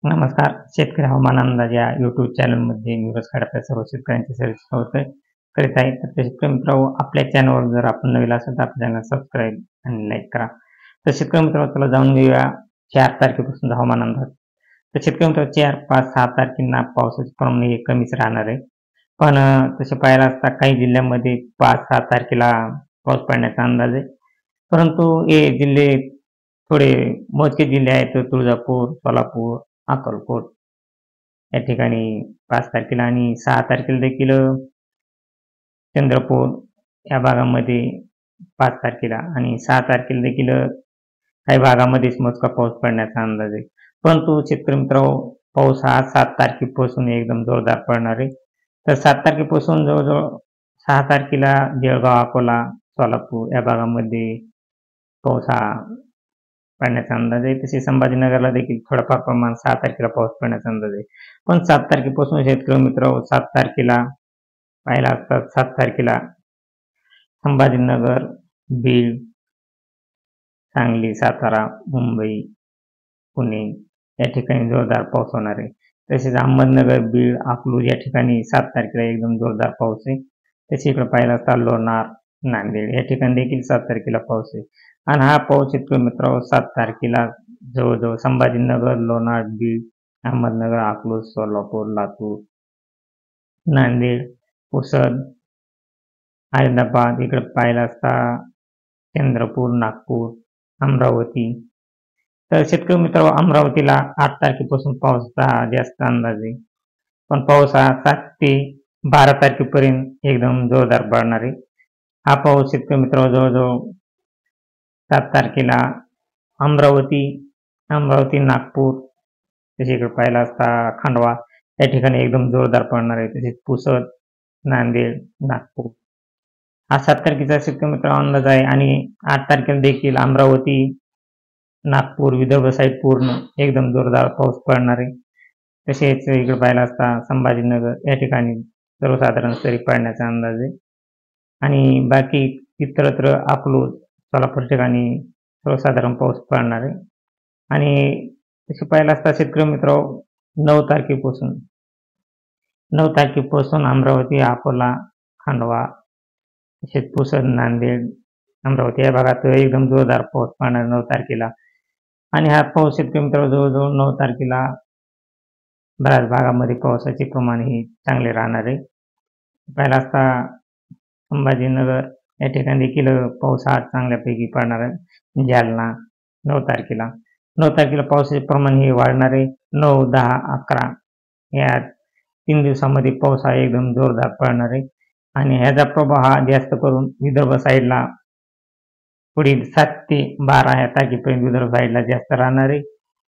नमस्कार. शेतकरी हवामान अंदाज या YouTube चॅनलमध्ये मी रस आपल्या सर्व शेतकऱ्यांचे स्वागत करीत आहे. तर शेतकरी मित्रांनो, आपल्या चॅनलवर जर आपण नवीन असाल तर आपल्या चॅनल सबस्क्राईब आणि लाईक करा. तर शेतकरी मित्रांनो, चला जाणून घेऊया 4 तारखेपासून हवामान अंदाज. तर शेतकरी मित्रांनो, 4, 5, 6 तारखेला पावसाचे प्रमाण हे कमीच राहणार आहे. पण तसे पाहायला असता काही जिल्ह्यांमध्ये 5, 6 तारखेला पाऊस पडण्याचा अंदाज आहे. परंतु हे जिल्हे थोडे मोजके जिल्हे आहेत. तुळजापूर, सोलापूर, अक्कलकोट या ठिकाणी 5 तारखेला आणि 6 तारखेला देखील चंद्रपूर या भागामध्ये 5 तारखेला आणि 6 तारखेला देखील काही भागामध्येच मोजका पाऊस पडण्याचा अंदाज आहे. परंतु शेतकरी मित्रांनो, पाऊस हा 7 तारखेपासून एकदम जोरदार पडणार आहे. तर 7 तारखेपासून जवळजवळ 6 तारखेला जळगाव, अकोला, सोलापूर या भागामध्ये पाऊस हा पडण्याचा अंदाज आहे. तसे संभाजीनगरला देखील थोडाफार प्रमाण 6 तारखेला पाऊस पडण्याचा अंदाज आहे. पण 7 तारखेपासून शेतकरी मित्रांनो, 7 तारखेला पाहायला असतात 7 तारखेला संभाजीनगर, बीड, सांगली, सातारा, मुंबई, पुणे या ठिकाणी जोरदार पाऊस होणार आहे. तसेच अहमदनगर, बीड, अकलूज या ठिकाणी 7 तारखेला एकदम जोरदार पाऊस आहे. तसे इकडे पाहायला असता लोणार, नांदेड या ठिकाणी देखील 7 तारखेला पाऊस आहे. आणि हा पाऊस शेतकरी मित्रांनो 7 तारखेला जवळजवळ संभाजीनगर, लोणार, बीड, अहमदनगर, अकलूज, सोलापूर, लातूर, नांदेड, पुसद, हैदराबाद इकडे पाहायला असता चंद्रपूर, नागपूर, अमरावती. तर शेतकरी मित्रांनो, अमरावतीला 8 तारखेपासून पावसाचा जास्त अंदाज आहे. पण पाऊस हा 7 ते 12 तारखेपर्यंत एकदम जोरदार पडणार आहे. हा पाऊस शेतकरी मित्रांनो जवळजवळ 7 तारखेला अमरावती, नागपूर तसे इकडे पाहायला असता खंडवा या ठिकाणी एकदम जोरदार पडणार आहे. तसेच पुसद, नांदेड, नागपूर हा 7 तारखेचा शेतकरी मित्रांनो अंदाज आहे. आणि 8 तारखेला देखील अमरावती, नागपूर, विदर्भ साईड पूर्ण एकदम जोरदार पाऊस पडणार आहे. तसेच इकडे पाहायला असता संभाजीनगर या ठिकाणी सर्वसाधारण सरी पडण्याचा अंदाज आहे. आणि बाकी इतरत्र अकलूज, सोलापूर ठिकाणी सर्वसाधारण पाऊस पडणार आहे. आणि तसे पाहायला असता शेतकरी मित्रांनो 9 तारखेपासून अमरावती, अकोला, खंडवा तसेच पुसद, नांदेड, अमरावती या भागात एकदम जोरदार पाऊस पडणार 9 तारखेला. आणि हा पाऊस शेतकरी मित्रांनो जवळजवळ 9 तारखेला बऱ्याच भागामध्ये पावसाचे प्रमाण हे चांगले राहणार आहे. पाहायला असता संभाजीनगर या ठिकाणी देखील पाऊस हा चांगल्यापैकी पडणार आहे. जालना 9 तारखेला पावसाचे प्रमाण हे वाढणार आहे. 9, 10, 11 या 3 दिवसामध्ये पाऊस हा एकदम जोरदार पडणार आहे. आणि ह्याचा प्रभाव हा जास्त करून विदर्भ साईडला पुढील 7 ते 12 या तारखेपर्यंत विदर्भ साईडला जास्त राहणार आहे.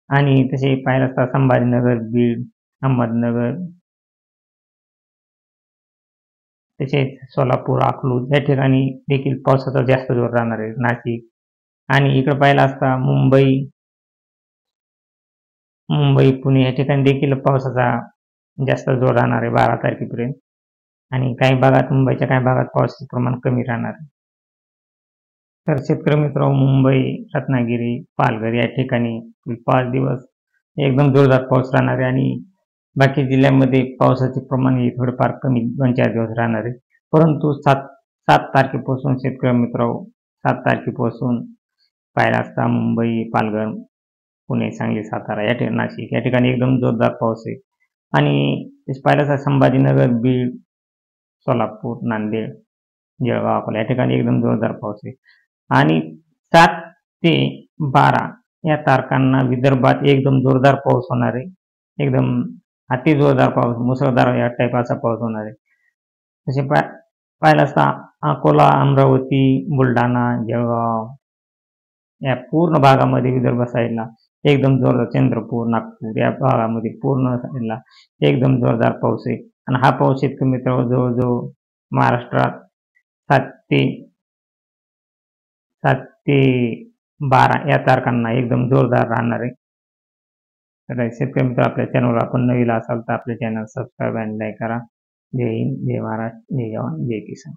आणि तसे पाहायला असता संभाजीनगर, बीड, अहमदनगर तसेच सोलापूर, अकलूज या ठिकाणी देखील पावसाचा जास्त जोर राहणार आहे. नाशिक आणि इकडे पाहायला असता मुंबई, पुणे या ठिकाणी देखील पावसाचा जास्त जोर राहणार आहे 12 तारखेपर्यंत. आणि काही भागात मुंबईच्या काही भागात पावसाचे प्रमाण कमी राहणार आहे. तर शेतकरी मित्रांनो, मुंबई, रत्नागिरी, पालघर या ठिकाणी 5 दिवस एकदम जोरदार पाऊस राहणार आहे. आणि बाकी जिल्ह्यांमध्ये पावसाचे प्रमाण हे थोडेफार कमी 2-4 दिवस राहणार आहे. परंतु 7 तारखेपासून शेतकरी मित्रांनो 7 तारखेपासून पाहायला असता मुंबई, पालघर, पुणे, सांगली, सातारा या ठिकाणी, नाशिक या ठिकाणी एकदम जोरदार पाऊस आहे. आणि पाहिलं असता संभाजीनगर, बीड, सोलापूर, नांदेड, जळगाव, अकोला या ठिकाणी एकदम जोरदार पाऊस आहे. आणि 7 ते 12 या तारखांना विदर्भात एकदम जोरदार पाऊस होणार आहे. एकदम अति जोरदार पाऊस, मुसळधार या टाईप असा पाऊस होणार आहे. तसे पाहिलं असता अकोला, अमरावती, बुलढाणा, जळगाव या पूर्ण भागामध्ये विदर्भ साईडला एकदम जोरदार, चंद्रपूर, नागपूर या भागामध्ये पूर्ण साईडला एकदम जोरदार पाऊस आहे. आणि हा पाऊस शेतकरी मित्रांनो जवळजवळ महाराष्ट्रात 7 ते 12 या तारखांना एकदम जोरदार राहणार आहे. तर शेतकरी मित्र, आपल्या चॅनलवर आपण नवीन असाल तर आपले चॅनल सबस्क्राईब आणि लाईक करा. जय हिंद, जय महाराष्ट्र, जय जवान, जय किसान.